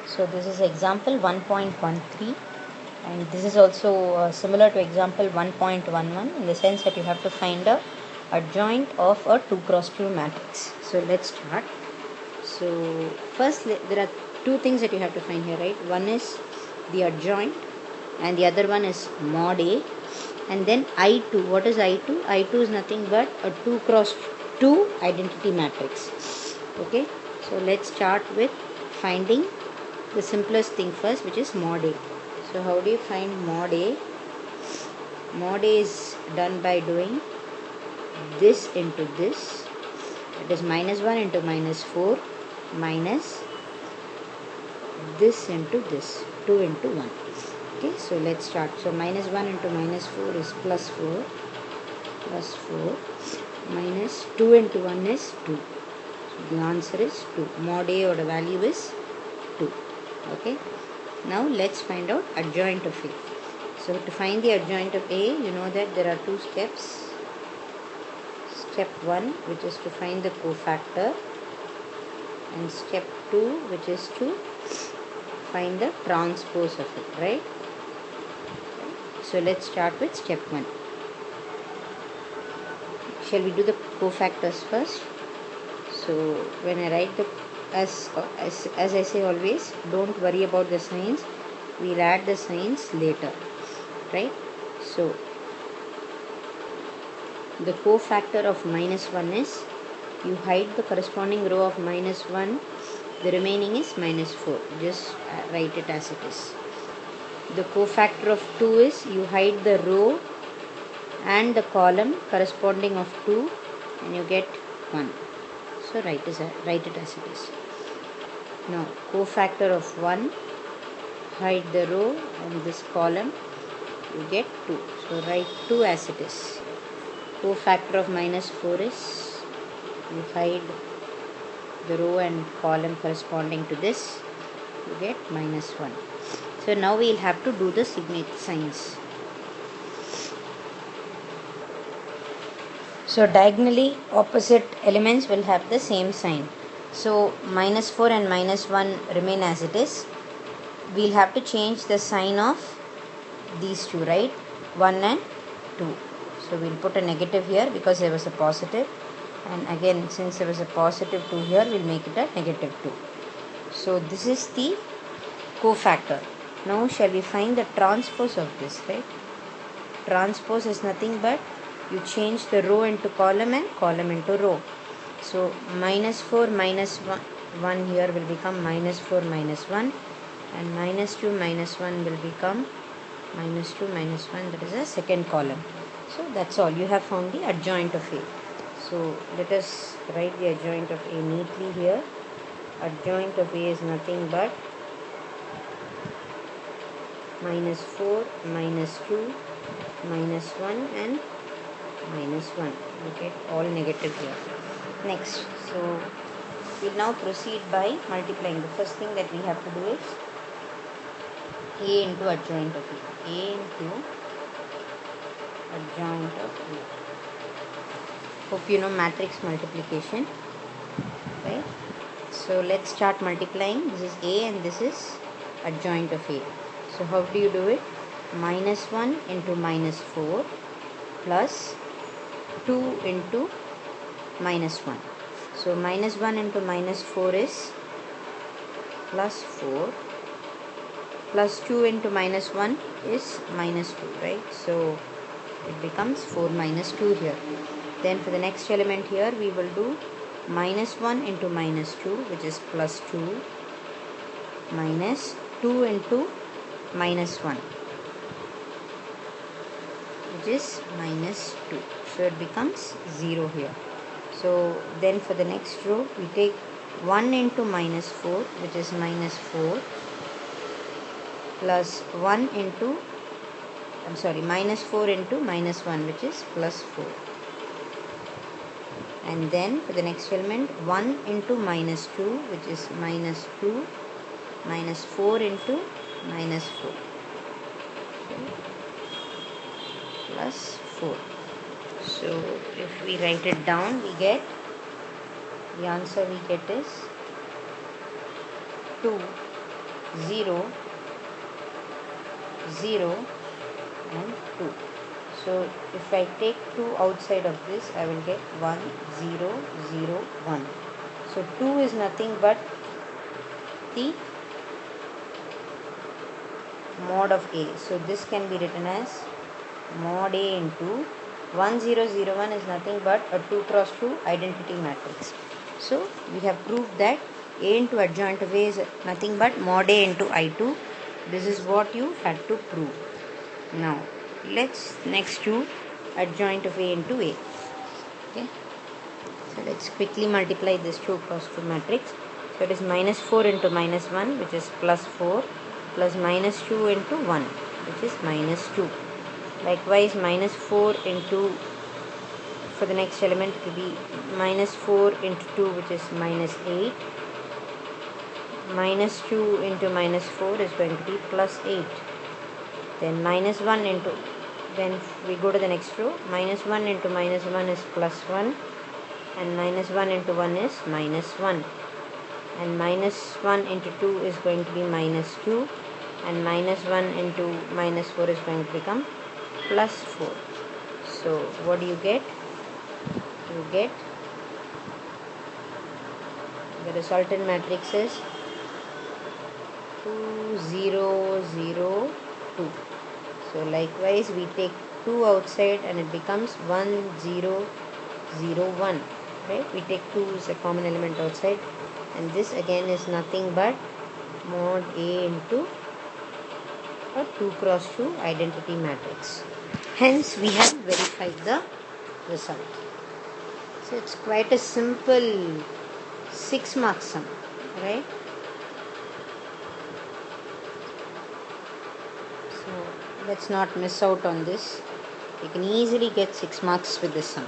So this is example 1.13, and this is also similar to example 1.11 in the sense that you have to find a adjoint of a 2 cross 2 matrix. So let's start. So first there are two things that you have to find here, right? One is the adjoint and the other one is mod A, and then I2. What is I2? I2 is nothing but a 2 cross 2 identity matrix. Okay, so let's start with finding the simplest thing first, which is mod A. So how do you find mod A? Mod A is done by doing this into this. It is minus 1 into minus 4 minus this into this, 2 into 1. Okay, so let's start. So minus 1 into minus 4 is plus 4 minus 2 into 1 is 2. So the answer is 2. Mod A or the value is 2. Okay, now let's find out adjoint of A. So to find the adjoint of A, you know that there are two steps. Step 1, which is to find the cofactor, and step 2, which is to find the transpose of it, right? So let's start with step 1. Shall we do the cofactors first? So when I write the as I say always, don't worry about the signs. We'll add the signs later, right? So the cofactor of minus 1 is, you hide the corresponding row of minus 1, the remaining is minus 4. Just write it as it is. The cofactor of 2 is, you hide the row and the column corresponding of 2 and you get 1. So write it as it is. Now cofactor of 1, hide the row and this column, you get 2. So write 2 as it is. Cofactor of minus 4 is, you hide the row and column corresponding to this, you get minus 1. So now we will have to do the signs. So diagonally opposite elements will have the same sign. So minus 4 and minus 1 remain as it is. We'll have to change the sign of these two, right? 1 and 2. So we'll put a negative here because there was a positive, and again since there was a positive 2 here, we'll make it a negative 2. So this is the cofactor. Now shall we find the transpose of this, right? Transpose is nothing but you change the row into column and column into row. So minus 4 minus 1 here will become minus 4 minus 1, and minus 2 minus 1 will become minus 2 minus 1, that is a second column. So that's all. You have found the adjoint of A. So let us write the adjoint of A neatly here. Adjoint of A is nothing but minus 4 minus 2 minus 1 and minus 1. Okay, all negative here. Next, so we'll now proceed by multiplying. The first thing that we have to do is A into adjoint of A. A into adjoint of A. Hope you know matrix multiplication, right? So let's start multiplying. This is A and this is adjoint of A. So how do you do it? Minus 1 into minus 4 plus 2 into minus 1. So minus 1 into minus 4 is plus 4, plus 2 into minus 1 is minus 2, right? So it becomes 4 minus 2 here. Then for the next element here, we will do minus 1 into minus 2, which is plus 2, minus 2 into minus 1, which is minus 2. So it becomes 0 here. So then for the next row, we take 1 into minus 4, which is minus 4, plus 1 into, minus 4 into minus 1, which is plus 4. And then for the next element, 1 into minus 2, which is minus 2, minus 4 into minus 4, plus 4. So if we write it down, we get, the answer we get is 2 0, 0 and 2. So if I take 2 outside of this, I will get 1, 0, 0, 1. So 2 is nothing but the mod of A. So this can be written as mod A into 1, 0, 0, 1 is nothing but a 2 cross 2 identity matrix. So we have proved that A into adjoint of A is nothing but mod A into I2. This is what you had to prove. Now let's next do adjoint of A into A. Okay. So let's quickly multiply this 2 cross 2 matrix. So it is minus 4 into minus 1, which is plus 4, plus minus 2 into 1, which is minus 2. Likewise, minus 4 into, for the next element, it will be minus 4 into 2, which is minus 8. Minus 2 into minus 4 is going to be plus 8. Then minus 1 into, when we go to the next row, minus 1 into minus 1 is plus 1, and minus 1 into 1 is minus 1, and minus 1 into 2 is going to be minus 2, and minus 1 into minus 4 is going to become plus 4. So what do you get? You get the resultant matrix is 2, 0, 0, 2. So likewise we take 2 outside and it becomes 1, 0, 0, 1. Right? We take 2 as a common element outside, and this again is nothing but mod A into a 2 cross 2 identity matrix. Hence we have verified the result. So it's quite a simple 6 mark sum, right? So let's not miss out on this. You can easily get 6 marks with this sum.